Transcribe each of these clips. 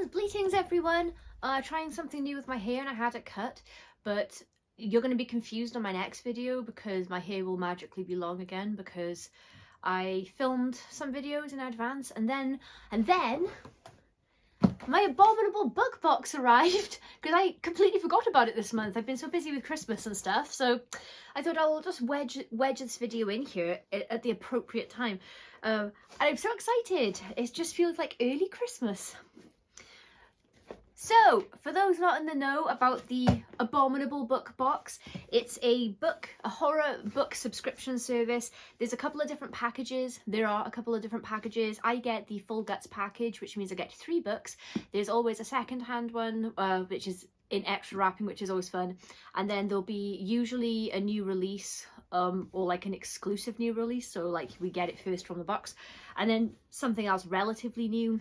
Greetings everyone! Trying something new with my hair and I had it cut, but you're going to be confused on my next video because my hair will magically be long again because I filmed some videos in advance and then my Abominable Book box arrived because I completely forgot about it this month. I've been so busy with Christmas and stuff, so I thought I'll just wedge this video in here at the appropriate time. And I'm so excited. It just feels like early Christmas. So, for those not in the know about the Abominable Book box, it's a horror book subscription service. There's a couple of different packages. I get the full guts package, which means I get 3 books. There's always a second-hand one, which is in extra wrapping, which is always fun. And then there'll be usually a new release, or like an exclusive new release. So like we get it first from the box. And then something else relatively new,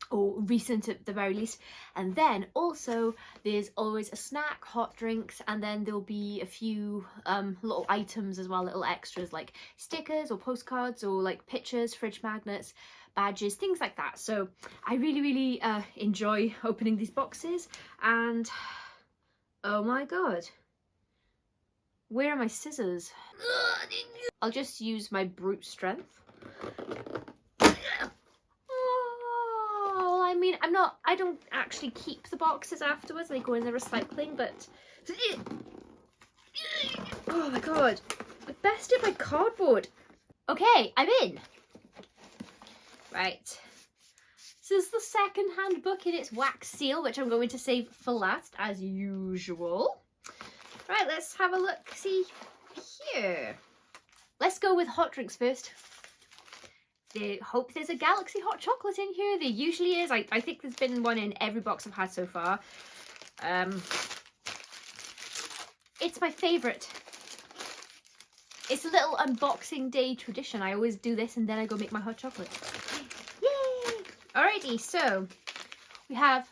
or recent at the very least. And then also there's always a snack, hot drinks, and then there'll be a few little items as well, little extras like stickers or postcards or like pictures, fridge magnets, badges, things like that. So I really enjoy opening these boxes. And oh my god, where are my scissors? I'll just use my brute strength. I mean, I don't actually keep the boxes afterwards, they go in the recycling, but oh my god, I bested my cardboard. Okay, I'm in. Right, so this is the second-hand book in its wax seal, which I'm going to save for last, as usual. Right, let's have a look, see here. Let's go with hot drinks first. I hope there's a Galaxy hot chocolate in here. There usually is. I think there's been one in every box I've had so far. It's my favourite. It's a little unboxing day tradition. I always do this and then I go make my hot chocolate. Yay! Alrighty, so we have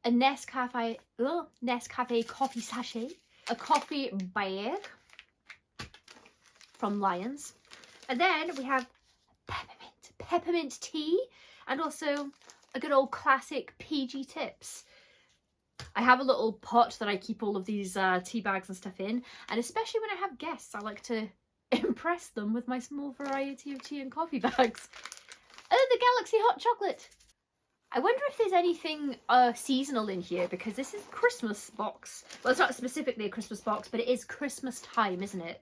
a Nescafe coffee sachet, a coffee bag from Lions, and then we have peppermint tea, and also a good old classic PG Tips. I have a little pot that I keep all of these tea bags and stuff in, and especially when I have guests, I like to impress them with my small variety of tea and coffee bags. Oh, the Galaxy hot chocolate. I wonder if there's anything seasonal in here, because this is Christmas box. Well, it's not specifically a Christmas box, but it is Christmas time, isn't it?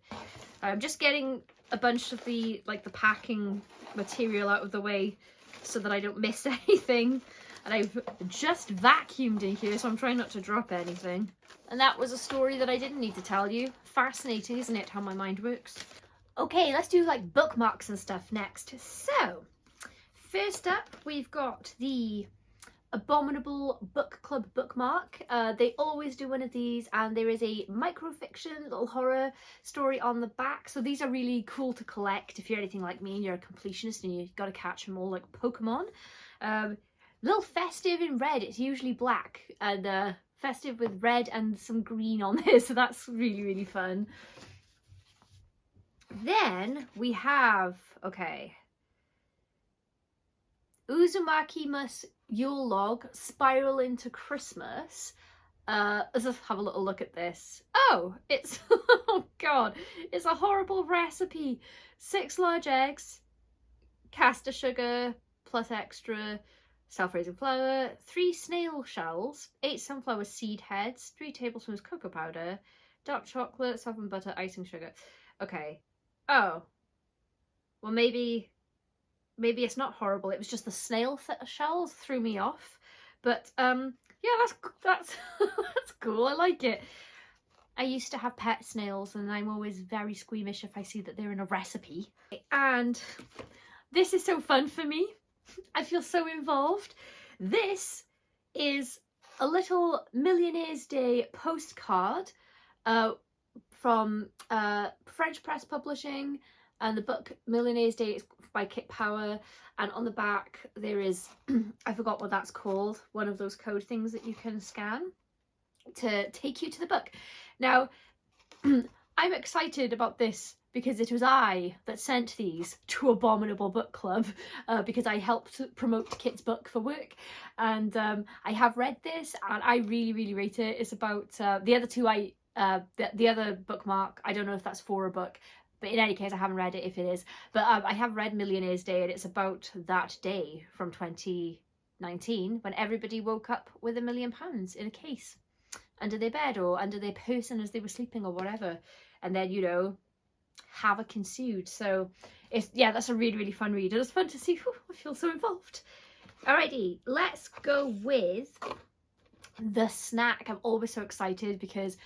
I'm just getting a bunch of the packing material out of the way so that I don't miss anything. And I've just vacuumed in here, so I'm trying not to drop anything. And that was a story that I didn't need to tell you. Fascinating, isn't it, how my mind works? Okay, let's do like bookmarks and stuff next. So, first up, we've got the Abominable Book Club bookmark. They always do one of these, and there is a microfiction little horror story on the back. So these are really cool to collect if you're anything like me and you're a completionist and you've got to catch them all like Pokemon. Little festive in red. It's usually black, and festive with red and some green on there. So that's really fun. Then we have, okay, Uzumaki must Yule log spiral into Christmas. Let's just have a little look at this. Oh, it's oh god, it's a horrible recipe. 6 large eggs, caster sugar plus extra self-raising flour, 3 snail shells, 8 sunflower seed heads, 3 tablespoons cocoa powder, dark chocolate, softened butter, icing sugar. Okay. Oh, well, maybe it's not horrible. It was just the snail shells threw me off. But yeah, that's that's cool. I like it. I used to have pet snails, and I'm always very squeamish if I see that they're in a recipe. And this is so fun for me. I feel so involved. This is a little Millionaire's Day postcard from French Press Publishing, and the book Millionaire's Day is by Kit Power, and on the back there is I forgot what that's called, one of those code things that you can scan to take you to the book. Now I'm excited about this because it was I that sent these to Abominable Book Club, because I helped promote Kit's book for work, and I have read this and I really rate it. It's about the other two. The other bookmark, I don't know if that's for a book, but in any case I haven't read it if it is, but I have read Millionaire's Day, and it's about that day from 2019 when everybody woke up with £1 million in a case under their bed or under their person as they were sleeping or whatever, and then, you know, havoc ensued. So it's, yeah, that's a really fun read. It was fun to see. Whew, I feel so involved. Alrighty, let's go with the snack. I'm always so excited because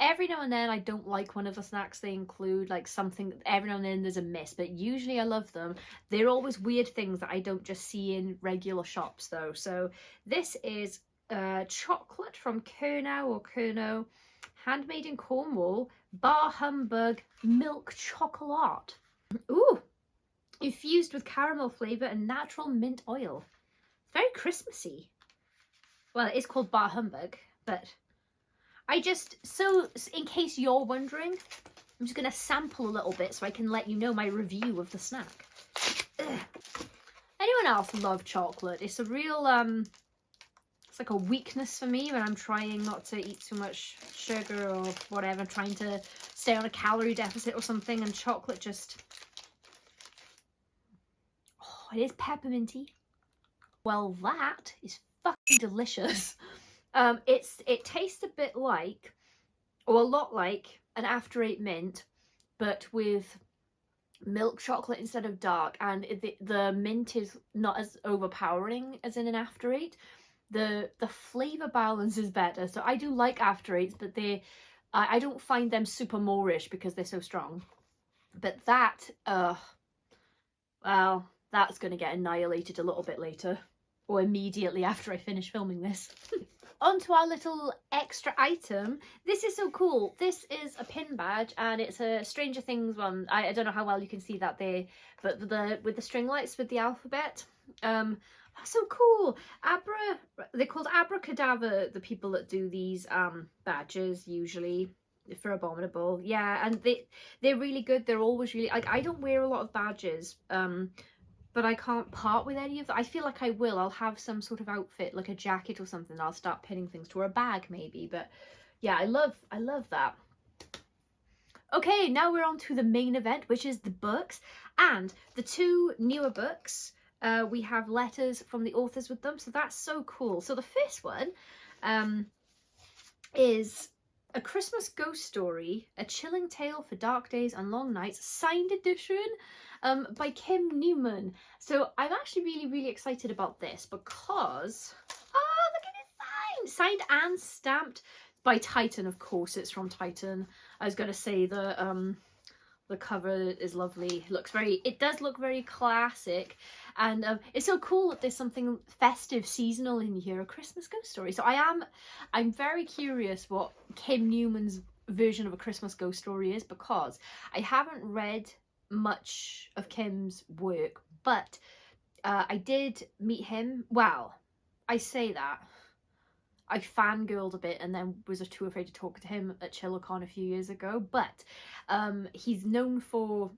every now and then I don't like one of the snacks they include, like something, every now and then there's a miss, but usually I love them. They're always weird things that I don't just see in regular shops though. So this is chocolate from Kernow, handmade in Cornwall, Bar Humbug milk chocolate. Ooh, infused with caramel flavour and natural mint oil. Very Christmassy. Well, it is called Bar Humbug, but I just, so in case you're wondering, I'm just going to sample a little bit so I can let you know my review of the snack. Ugh. Anyone else love chocolate? It's a real, it's like a weakness for me when I'm trying not to eat too much sugar or whatever, trying to stay on a calorie deficit or something, and chocolate just, oh, it is pepperminty. Well, that is fucking delicious. It tastes a bit like, or a lot like, an After Eight mint, but with milk chocolate instead of dark, and the mint is not as overpowering as in an After Eight. The flavour balance is better. So I do like After Eights, but I don't find them super Moorish because they're so strong. But that, well, that's going to get annihilated a little bit later, or immediately after I finish filming this. Onto our little extra item. This is so cool. This is a pin badge, and it's a Stranger Things one. I don't know how well you can see that there, but with the string lights with the alphabet. That's so cool. They're called Abracadabra, the people that do these badges usually for Abominable. Yeah, and they're really good. They're always really, like, I don't wear a lot of badges, but I can't part with any of them. I feel like I will. I'll have some sort of outfit, like a jacket or something. I'll start pinning things to, or a bag maybe. But yeah, I love that. Okay, now we're on to the main event, which is the books. And the two newer books, we have letters from the authors with them. So that's so cool. So the first one is A Christmas Ghost Story, A Chilling Tale for Dark Days and Long Nights, signed edition. By Kim Newman. So I'm actually really excited about this because, oh, look at it, signed and stamped by Titan. Of course it's from Titan. I was going to say the cover is lovely. It does look very classic, and it's so cool that there's something festive, seasonal in here, A Christmas Ghost Story. So I'm very curious what Kim Newman's version of A Christmas Ghost Story is, because I haven't read much of Kim's work, but I did meet him. Well, I say that I fangirled a bit and then was too afraid to talk to him at ChillerCon a few years ago, but he's known for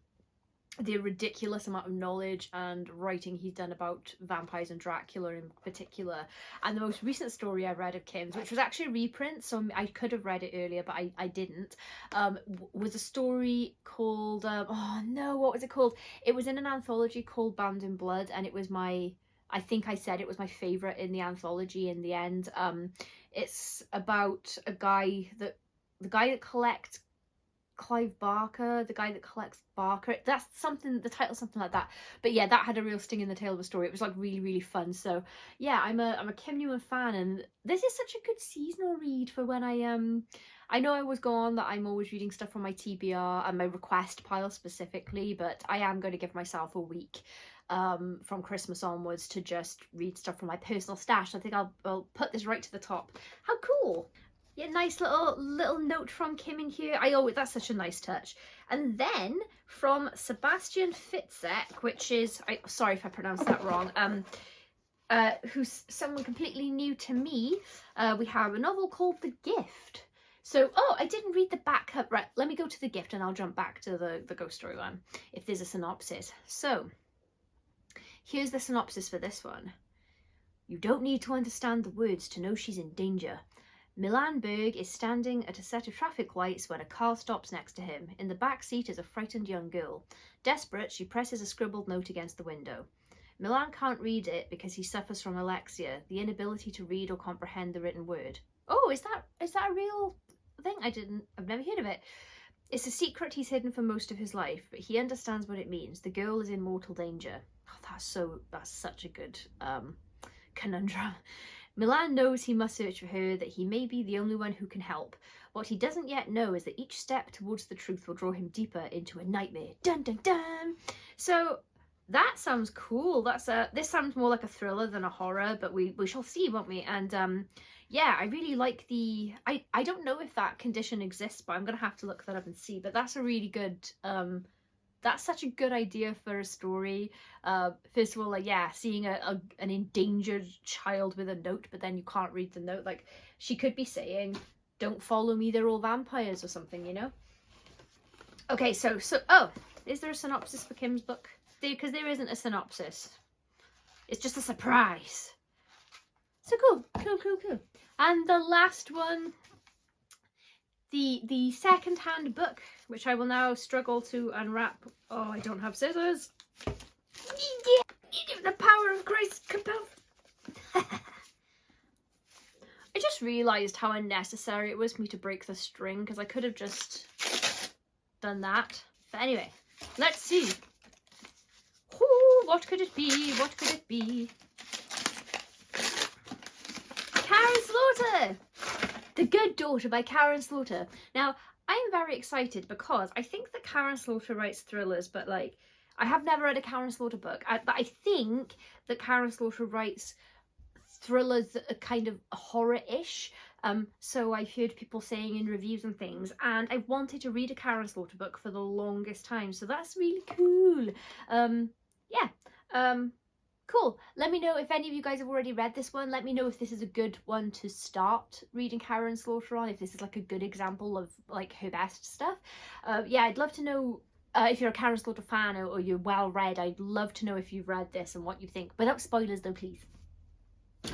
the ridiculous amount of knowledge and writing he's done about vampires and Dracula in particular. And the most recent story I read of Kim's, which was actually a reprint, so I could have read it earlier, but I didn't, was a story called, oh no, what was it called? It was in an anthology called Bound in Blood, and it was I think I said it was my favourite in the anthology in the end. It's about the guy that collects Clive Barker, the guy that collects Barker. That's something, the title's something like that. But yeah, that had a real sting in the tail of the story. It was like really fun. So yeah, I'm a Kim Newman fan, and this is such a good seasonal read for when I know I always go on that I'm always reading stuff from my TBR and my request pile specifically, but I am going to give myself a week from Christmas onwards to just read stuff from my personal stash. I think I'll put this right to the top. How cool. Yeah, nice little note from Kim in here. That's such a nice touch. And then from Sebastian Fitzek, which is, sorry if I pronounced that wrong, who's someone completely new to me, we have a novel called The Gift. So, oh, I didn't read the back up. Right, let me go to the gift and I'll jump back to the ghost story one, if there's a synopsis. So, here's the synopsis for this one. You don't need to understand the words to know she's in danger. Milan Berg is standing at a set of traffic lights when a car stops next to him. In the back seat is a frightened young girl. Desperate, she presses a scribbled note against the window. Milan can't read it because he suffers from alexia, the inability to read or comprehend the written word. Oh, is that a real thing? I've never heard of it. It's a secret he's hidden for most of his life, but he understands what it means. The girl is in mortal danger. Oh, that's such a good conundrum. Milan knows he must search for her, that he may be the only one who can help. What he doesn't yet know is that each step towards the truth will draw him deeper into a nightmare. Dun dun dun! So that sounds cool. This sounds more like a thriller than a horror, but we shall see, won't we? And yeah, I really like I don't know if that condition exists, but I'm gonna have to look that up and see. But that's a really good that's such a good idea for a story. First of all, like, yeah, seeing an endangered child with a note, but then you can't read the note. Like, she could be saying, don't follow me, they're all vampires or something, you know? Okay, so oh, is there a synopsis for Kim's book? Because there isn't a synopsis. It's just a surprise. So cool. And the last one, the second-hand book, which I will now struggle to unwrap. Oh, I don't have scissors. The power of Christ compels. I just realised how unnecessary it was for me to break the string, because I could have just done that. But anyway, let's see. Ooh, what could it be? What could it be? Karen Slaughter! The Good Daughter by Karen Slaughter. Now, I am very excited because I think that Karen Slaughter writes thrillers, but like, I have never read a Karen Slaughter book. But I think that Karen Slaughter writes thrillers that are kind of horror-ish. So I've heard people saying in reviews and things, and I've wanted to read a Karen Slaughter book for the longest time. So that's really cool. Yeah. Cool. Let me know if any of you guys have already read this one. Let me know if this is a good one to start reading Karen Slaughter on, if this is like a good example of like her best stuff. Yeah, I'd love to know if you're a Karen Slaughter fan or you're well read. I'd love to know if you've read this and what you think. Without spoilers though, please. So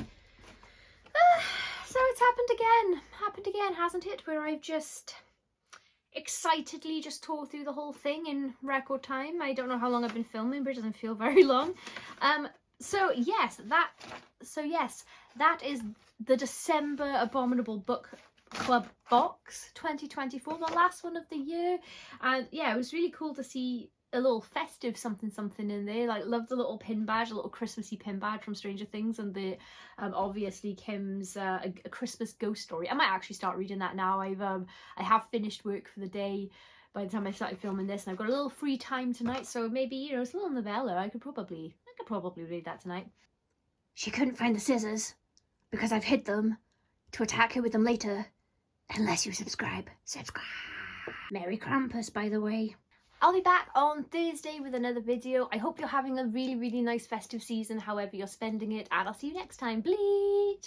it's happened again, hasn't it? Where I've just excitedly just tore through the whole thing in record time. I don't know how long I've been filming, but it doesn't feel very long. So yes, that is the December Abominable Book Club box 2024, the last one of the year. And yeah, it was really cool to see a little festive something in there. Like, love the little pin badge, a little Christmassy pin badge from Stranger Things, and the obviously Kim's a Christmas ghost story. I might actually start reading that now. I have finished work for the day by the time I started filming this, and I've got a little free time tonight, so maybe, you know, it's a little novella. I could probably read that tonight. She couldn't find the scissors because I've hid them to attack her with them later, unless you subscribe. Merry Krampus, by the way. I'll be back on Thursday with another video. I hope you're having a really, really nice festive season, however you're spending it, and I'll see you next time. Bleed!